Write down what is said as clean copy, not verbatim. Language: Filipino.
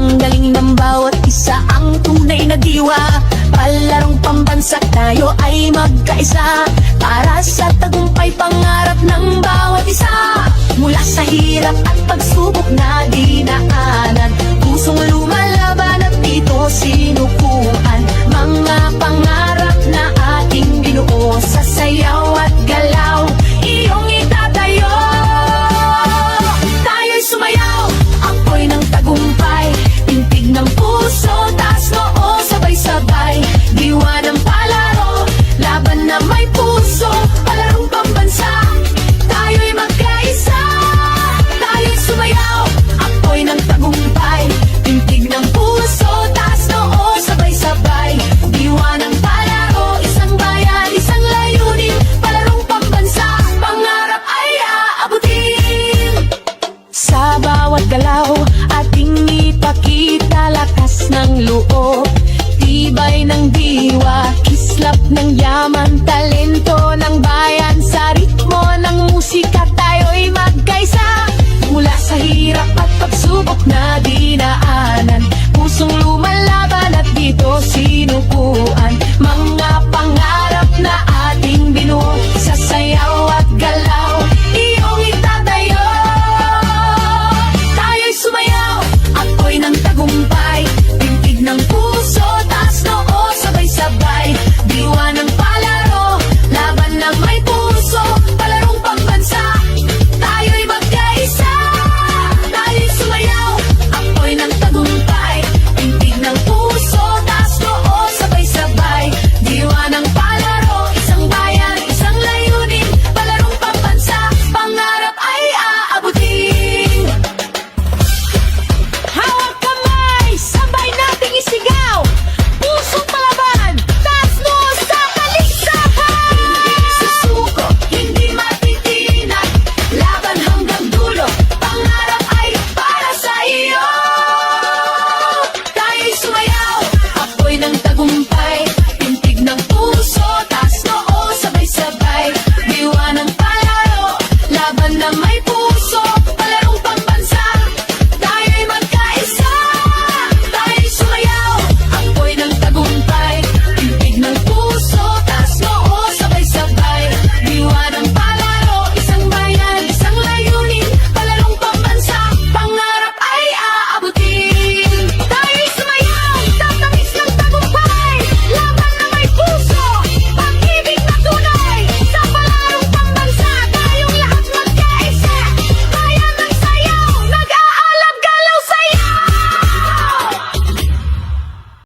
Ang galing ng bawat isa, ang tunay na diwa. Palarong pambansa, tayo ay magkaisa para sa tagumpay pangarap ng bawat isa. Mula sa hirap at pagsubok na dinaanan, pusong lumalaban at dito sinukuhan. Mga pangarap na ating binuo sa sayaw at galaw, iyong itatayo. Tayo'y sumayaw, apoy ng tagumpay, tintig ng puso, taas noo, sabay-sabay. Diwa ng palaro, laban na may puso, palarong pambansa, tayo'y magkaisa. Tayo'y sumayaw, apoy ng tagumpay, tintig ng puso, taas noo, sabay-sabay. Diwa ng palaro, isang bayan, isang layunin, palarong pambansa, pangarap ay aabutin. Sa bawat galaw, ating ipakita lakas ng loob, tibay ng diwa, kislap ng yaman, talento ng bayan. Sa ritmo ng musika, tayo'y magkaisa. Mula sa hirap at pagsubok na dinaan,